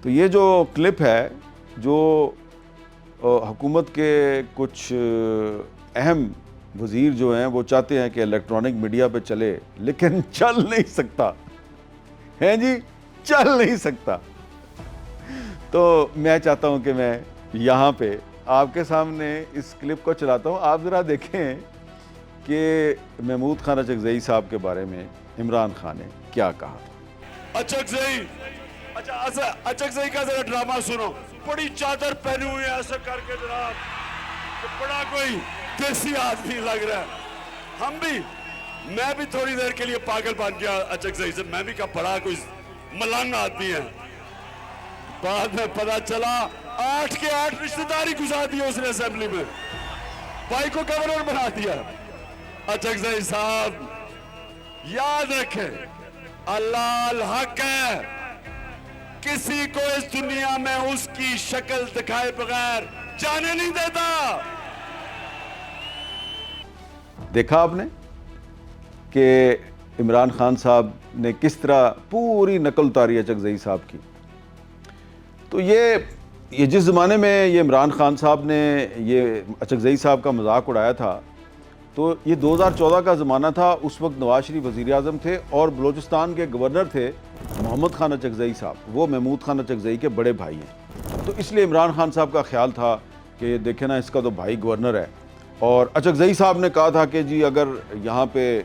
تو یہ جو کلپ ہے جو حکومت کے کچھ اہم وزیر جو ہیں وہ چاہتے ہیں کہ الیکٹرانک میڈیا پہ چلے، لیکن چل نہیں سکتا ہیں جی، چل نہیں سکتا۔ تو میں چاہتا ہوں کہ میں یہاں پہ آپ کے سامنے اس کلپ کو چلاتا ہوں، آپ ذرا دیکھیں کہ محمود خان اچکزئی صاحب کے بارے میں عمران خان نے کیا کہا تھا۔ اچکزئی کا ذرا ڈرامہ سنو، بڑی چادر پہنی ہوئی ہے ایسا کر کے جناب، بڑا کوئی دیسی آدمی لگ رہا ہے۔ میں بھی تھوڑی دیر کے لیے پاگل بن گیا اچکزئی سے، میں بھی کہا بڑا کوئی ملنگ آدمی ہے۔ بعد میں پتا چلا 8 کے 8 رشتہ داری گزار دی اس نے اسمبلی میں، بھائی کو گورنر بنا دیا۔ اچکزئی صاحب یاد رکھیں، اللہ الحق ہے، کسی کو اس دنیا میں اس کی شکل دکھائے بغیر جانے نہیں دیتا۔ دیکھا آپ نے کہ عمران خان صاحب نے کس طرح پوری نقل اتاری اچکزئی صاحب کی۔ تو یہ جس زمانے میں یہ عمران خان صاحب نے یہ اچکزئی صاحب کا مذاق اڑایا تھا، تو یہ 2014 کا زمانہ تھا۔ اس وقت نواز شریف وزیر اعظم تھے اور بلوچستان کے گورنر تھے محمد خان اچکزئی صاحب، وہ محمود خان اچکزئی کے بڑے بھائی ہیں۔ تو اس لیے عمران خان صاحب کا خیال تھا کہ دیکھیں نا، اس کا تو بھائی گورنر ہے، اور اچکزئی صاحب نے کہا تھا کہ جی اگر یہاں پہ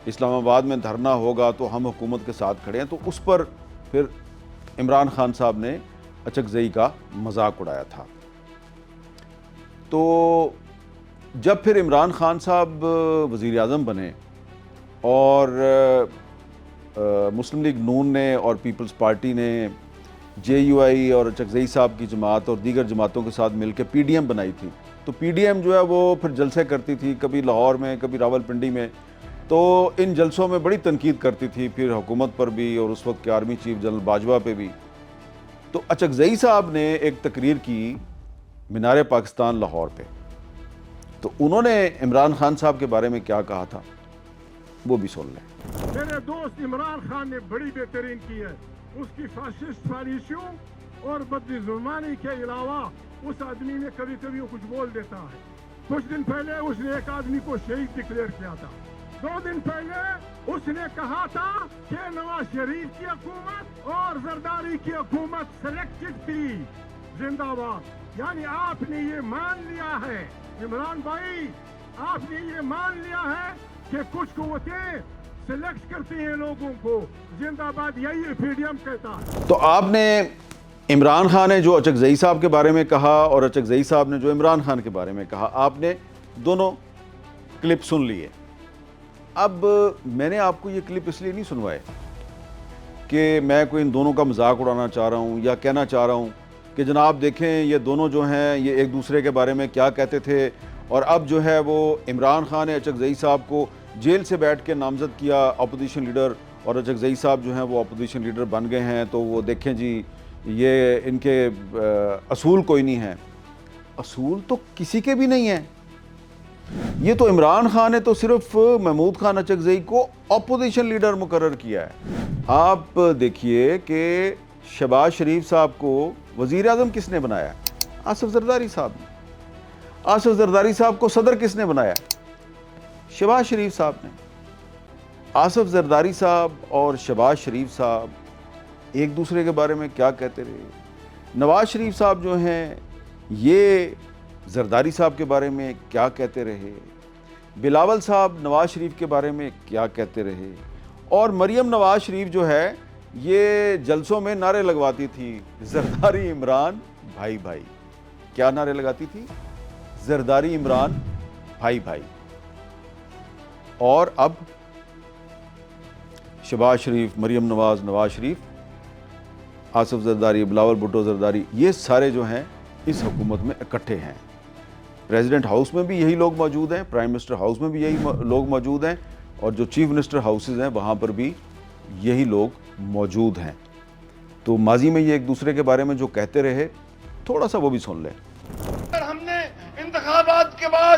اسلام آباد میں دھرنا ہوگا تو ہم حکومت کے ساتھ کھڑے ہیں۔ تو اس پر پھر عمران خان صاحب نے اچکزئی کا مذاق اڑایا تھا۔ تو جب پھر عمران خان صاحب وزیر اعظم بنے اور مسلم لیگ نون نے اور پیپلز پارٹی نے جے یو آئی اور اچکزئی صاحب کی جماعت اور دیگر جماعتوں کے ساتھ مل کے پی ڈی ایم بنائی تھی، تو پی ڈی ایم جو ہے وہ پھر جلسے کرتی تھی، کبھی لاہور میں، کبھی راولپنڈی میں۔ تو ان جلسوں میں بڑی تنقید کرتی تھی، پھر حکومت پر بھی اور اس وقت کے آرمی چیف جنرل باجوہ پہ بھی۔ تو اچکزئی صاحب نے ایک تقریر کی مینار پاکستان لاہور پہ، تو انہوں نے عمران خان صاحب کے بارے میں کیا کہا تھا وہ بھی سن لیں۔ میرے دوست عمران خان نے بڑی بہترین کی ہے، اس کی فاشسٹ پالیسیوں اور بدنظامی کے علاوہ اس آدمی نے کبھی کبھی وہ کچھ بول دیتا ہے۔ کچھ دن پہلے اس نے ایک آدمی کو شہید ڈکلیئر کیا تھا، 2 دن پہلے اس نے کہا تھا کہ نواز شریف کی حکومت اور زرداری کی حکومت سلیکٹڈ تھی، زندہ باد۔ یعنی آپ نے یہ مان لیا ہے عمران بھائی، آپ نے یہ مان لیا ہے کہ کچھ قوتیں سلیکٹ کرتی ہیں لوگوں کو، زندہ باد یہی پی ڈی ایم کہتا ہے۔ تو آپ نے عمران خان نے جو اچکزئی صاحب کے بارے میں کہا اور اچکزئی صاحب نے جو عمران خان کے بارے میں کہا، آپ نے دونوں کلپ سن لیے۔ اب میں نے آپ کو یہ کلپ اس لیے نہیں سنوائے کہ میں کوئی ان دونوں کا مذاق اڑانا چاہ رہا ہوں یا کہنا چاہ رہا ہوں کہ جناب دیکھیں یہ دونوں جو ہیں یہ ایک دوسرے کے بارے میں کیا کہتے تھے، اور اب جو ہے وہ عمران خان نے اچکزئی صاحب کو جیل سے بیٹھ کے نامزد کیا اپوزیشن لیڈر، اور اچکزئی صاحب جو ہیں وہ اپوزیشن لیڈر بن گئے ہیں۔ تو وہ دیکھیں جی یہ ان کے اصول کوئی نہیں ہے۔ اصول تو کسی کے بھی نہیں ہیں۔ یہ تو عمران خان نے تو صرف محمود خان اچکزئی کو اپوزیشن لیڈر مقرر کیا ہے۔ آپ دیکھیے کہ شہباز شریف صاحب کو وزیر اعظم کس نے بنایا؟ آصف زرداری صاحب نے۔ آصف زرداری صاحب کو صدر کس نے بنایا؟ شہباز شریف صاحب نے۔ آصف زرداری صاحب اور شہباز شریف صاحب ایک دوسرے کے بارے میں کیا کہتے رہے؟ نواز شریف صاحب جو ہیں یہ زرداری صاحب کے بارے میں کیا کہتے رہے؟ بلاول صاحب نواز شریف کے بارے میں کیا کہتے رہے؟ اور مریم نواز شریف جو ہے یہ جلسوں میں نعرے لگواتی تھی، زرداری عمران بھائی بھائی۔ کیا نعرے لگاتی تھی؟ زرداری عمران بھائی بھائی۔ اور اب شہباز شریف، مریم نواز، نواز شریف، آصف زرداری، بلاول بھٹو زرداری، یہ سارے جو ہیں اس حکومت میں اکٹھے ہیں۔ پریزیڈنٹ ہاؤس میں بھی یہی لوگ موجود ہیں، پرائم منسٹر ہاؤس میں بھی یہی لوگ موجود ہیں، اور جو چیف منسٹر ہاؤسز ہیں وہاں پر بھی یہی لوگ موجود ہیں۔ تو ماضی میں یہ ایک دوسرے کے بارے میں جو کہتے رہے، تھوڑا سا وہ بھی سن لیں۔ ہم نے انتخابات کے بعد